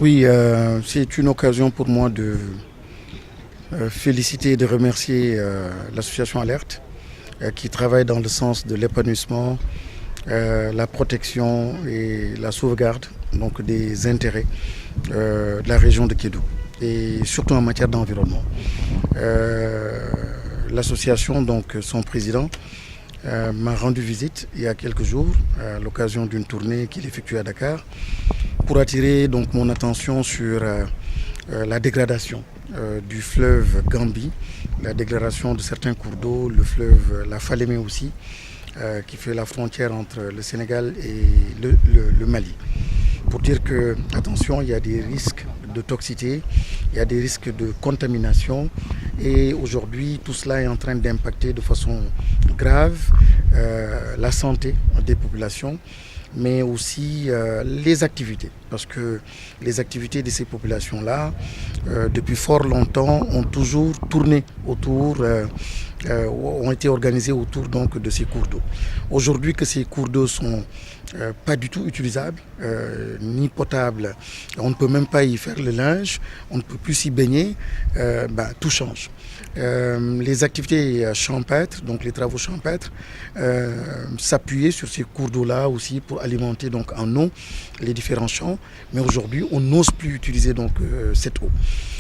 Oui, c'est une occasion pour moi de féliciter et de remercier l'association Alerte qui travaille dans le sens de l'épanouissement, la protection et la sauvegarde donc, des intérêts de la région de Kédougou et surtout en matière d'environnement. L'association, donc son président, m'a rendu visite il y a quelques jours à l'occasion d'une tournée qu'il effectue à Dakar pour attirer donc mon attention sur la dégradation du fleuve Gambie, la dégradation de certains cours d'eau, le fleuve la Falémé aussi, qui fait la frontière entre le Sénégal et le Mali. Pour dire que, attention, il y a des risques de toxicité, il y a des risques de contamination et aujourd'hui tout cela est en train d'impacter de façon grave la santé des populations, mais aussi les activités. Parce que les activités de ces populations-là, depuis fort longtemps, ont toujours tourné autour, ont été organisées autour donc, de ces cours d'eau. Aujourd'hui que ces cours d'eau sont pas du tout utilisables, ni potables, on ne peut même pas y faire le linge, on ne peut plus s'y baigner, tout change. Les activités champêtres, donc les travaux champêtres, s'appuyaient sur ces cours d'eau-là aussi pour alimenter donc, en eau les différents champs. Mais aujourd'hui, on n'ose plus utiliser donc, cette eau.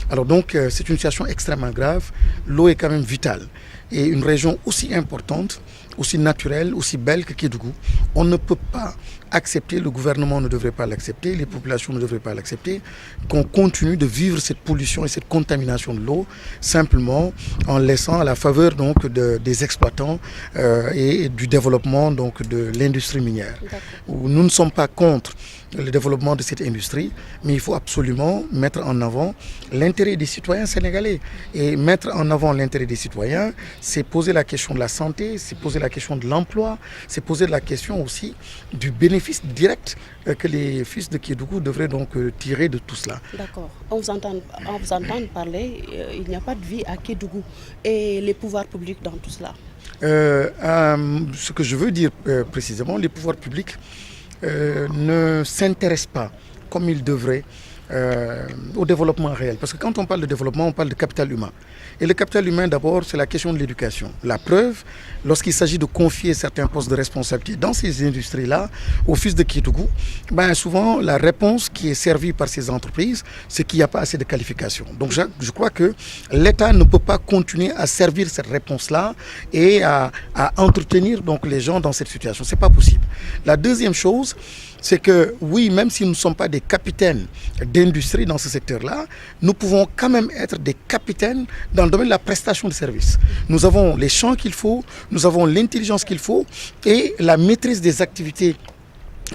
Alors donc, c'est une situation extrêmement grave. L'eau est quand même vitale. Et une région aussi importante, aussi naturelle, aussi belle que Kédougou, on ne peut pas accepter, le gouvernement ne devrait pas l'accepter, les populations ne devraient pas l'accepter, qu'on continue de vivre cette pollution et cette contamination de l'eau simplement en laissant à la faveur donc, des exploitants et du développement donc, de l'industrie minière. Nous ne sommes pas contre le développement de cette industrie, mais il faut absolument mettre en avant l'intérêt des citoyens sénégalais. Et mettre en avant l'intérêt des citoyens, c'est poser la question de la santé, c'est poser la question de l'emploi, c'est poser la question aussi du bénéfice direct que les fils de Kédougou devraient donc tirer de tout cela. D'accord. On vous entend parler, il n'y a pas de vie à Kédougou. Et les pouvoirs publics dans tout cela? Ce que je veux dire précisément, les pouvoirs publics ne s'intéressent pas comme ils devraient au développement réel. Parce que quand on parle de développement, on parle de capital humain. Et le capital humain, d'abord, c'est la question de l'éducation. La preuve, lorsqu'il s'agit de confier certains postes de responsabilité dans ces industries-là, aux fils de Kédougou, souvent, la réponse qui est servie par ces entreprises, c'est qu'il n'y a pas assez de qualifications. Donc, je crois que l'État ne peut pas continuer à servir cette réponse-là et à entretenir donc, les gens dans cette situation. Ce n'est pas possible. La deuxième chose, c'est que oui, même si nous ne sommes pas des capitaines d'industrie dans ce secteur-là, nous pouvons quand même être des capitaines dans le domaine de la prestation de services. Nous avons les champs qu'il faut, nous avons l'intelligence qu'il faut et la maîtrise des activités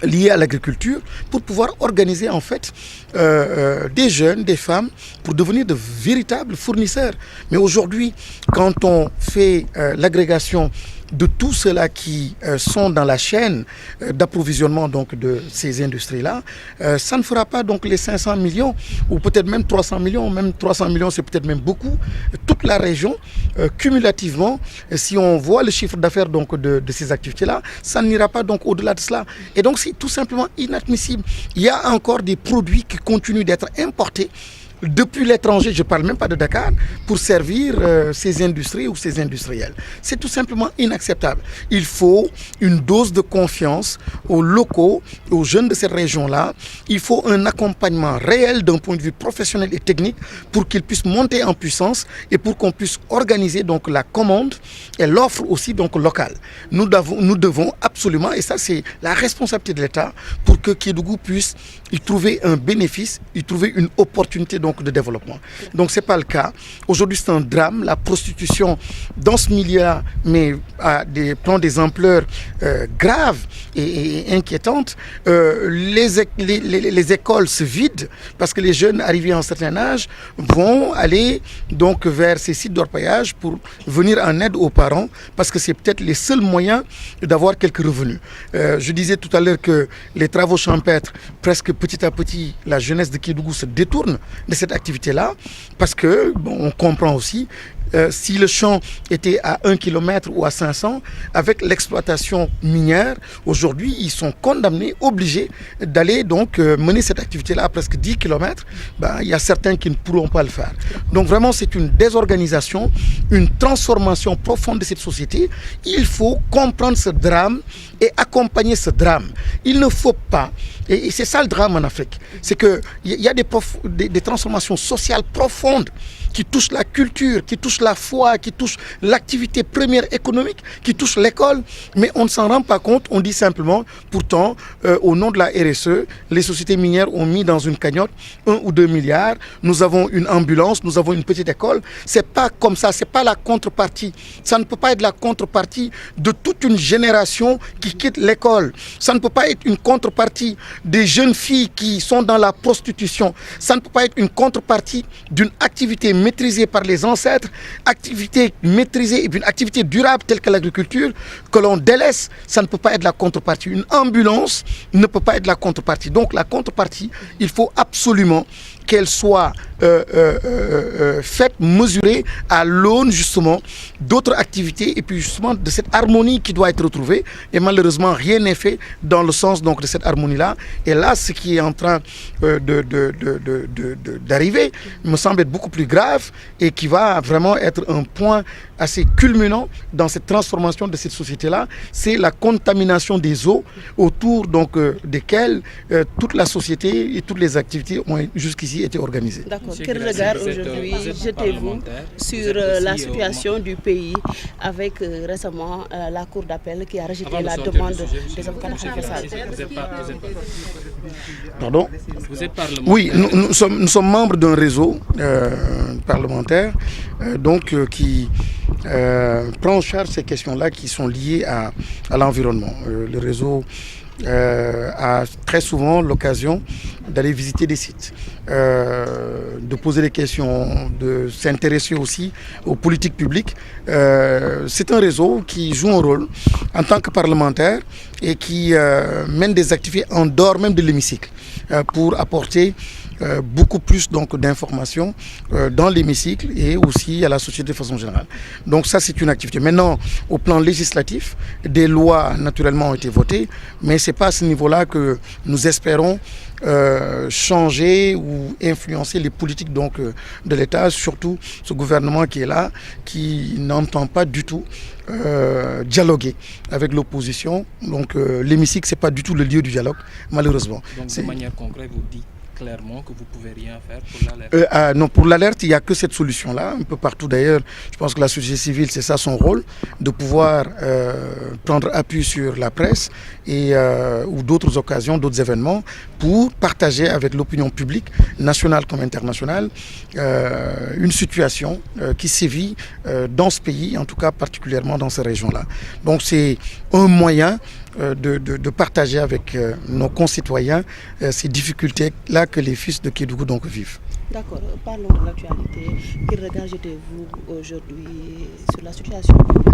liées à l'agriculture pour pouvoir organiser en fait des jeunes, des femmes pour devenir de véritables fournisseurs. Mais aujourd'hui, quand on fait l'agrégation de tous ceux-là qui sont dans la chaîne d'approvisionnement donc, de ces industries-là, ça ne fera pas donc, les 500 millions ou peut-être même 300 millions. Même 300 millions, c'est peut-être même beaucoup. Toute la région, cumulativement, si on voit le chiffre d'affaires donc, de ces activités-là, ça n'ira pas donc, au-delà de cela. Et donc, c'est tout simplement inadmissible. Il y a encore des produits qui continuent d'être importés depuis l'étranger, je ne parle même pas de Dakar, pour servir ces industries ou ces industriels. C'est tout simplement inacceptable. Il faut une dose de confiance aux locaux, aux jeunes de cette région-là. Il faut un accompagnement réel d'un point de vue professionnel et technique pour qu'ils puissent monter en puissance et pour qu'on puisse organiser donc, la commande et l'offre aussi donc, locale. Nous devons absolument, et ça c'est la responsabilité de l'État, pour que Kédougou puisse y trouver un bénéfice, y trouver une opportunité donc, de développement. Donc ce n'est pas le cas. Aujourd'hui c'est un drame. La prostitution dans ce milieu-là prend des ampleurs graves et inquiétantes. Les écoles se vident parce que les jeunes arrivés à un certain âge vont aller donc vers ces sites d'orpaillage pour venir en aide aux parents parce que c'est peut-être les seuls moyens d'avoir quelques revenus. Je disais tout à l'heure que les travaux champêtres, presque petit à petit, la jeunesse de Kédougou se détourne de cette activité-là parce que on comprend aussi si le champ était à 1 km ou à 500, avec l'exploitation minière, aujourd'hui, ils sont condamnés, obligés d'aller donc mener cette activité-là à presque 10 km. Il y a certains qui ne pourront pas le faire. Donc vraiment, c'est une désorganisation, une transformation profonde de cette société. Il faut comprendre ce drame et accompagner ce drame. Il ne faut pas, et c'est ça le drame en Afrique, c'est qu'il y a des transformations sociales profondes qui touchent la culture, qui touchent la foi, qui touchent l'activité première économique, qui touchent l'école, mais on ne s'en rend pas compte. On dit simplement, pourtant, au nom de la RSE, les sociétés minières ont mis dans une cagnotte 1 ou 2 milliards, nous avons une ambulance, nous avons une petite école. C'est pas comme ça, c'est pas la contrepartie. Ça ne peut pas être la contrepartie de toute une génération qui quitte l'école. Ça ne peut pas être une contrepartie des jeunes filles qui sont dans la prostitution. Ça ne peut pas être une contrepartie d'une activité maîtrisée par les ancêtres, activité maîtrisée et une activité durable telle que l'agriculture, que l'on délaisse. Ça ne peut pas être la contrepartie. Une ambulance ne peut pas être la contrepartie. Donc la contrepartie, il faut absolument qu'elle soit faite, mesurée à l'aune justement d'autres activités et puis justement de cette harmonie qui doit être retrouvée. Et malheureusement, rien n'est fait dans le sens donc de cette harmonie-là. Et là, ce qui est en train d'arriver me semble être beaucoup plus grave et qui va vraiment être un point assez culminant dans cette transformation de cette société-là, c'est la contamination des eaux autour donc desquelles toute la société et toutes les activités ont jusqu'ici été organisées. D'accord. Quel regard aujourd'hui jetez-vous sur la situation du pays avec récemment la Cour d'appel qui a rejeté la demande des avocats de Khalifa Sall? Pardon? Vous êtes parlementaire. Oui, nous sommes membres d'un réseau parlementaire qui prend en charge ces questions-là qui sont liées à l'environnement. Le réseau a très souvent l'occasion d'aller visiter des sites, de poser des questions, de s'intéresser aussi aux politiques publiques. C'est un réseau qui joue un rôle en tant que parlementaire et qui mène des activités en dehors même de l'hémicycle pour apporter beaucoup plus d'informations dans l'hémicycle et aussi à la société de façon générale. Donc ça, c'est une activité. Maintenant, au plan législatif, des lois naturellement ont été votées, mais ce n'est pas à ce niveau-là que nous espérons changer ou influencer les politiques de l'État, surtout ce gouvernement qui est là, qui n'entend pas du tout dialoguer avec l'opposition. Donc l'hémicycle, ce n'est pas du tout le lieu du dialogue, malheureusement. Donc de manière concrète, vous dites clairement que vous ne pouvez rien faire pour l'alerte? Non, pour l'alerte, il n'y a que cette solution-là, un peu partout d'ailleurs. Je pense que la société civile, c'est ça son rôle, de pouvoir prendre appui sur la presse et, ou d'autres occasions, d'autres événements, pour partager avec l'opinion publique, nationale comme internationale, une situation qui sévit dans ce pays, en tout cas particulièrement dans ces régions-là. Donc c'est un moyen de partager avec nos concitoyens ces difficultés-là que les fils de Kédougou vivent. D'accord, parlons de l'actualité. Quel regard jetez-vous aujourd'hui sur la situation du pays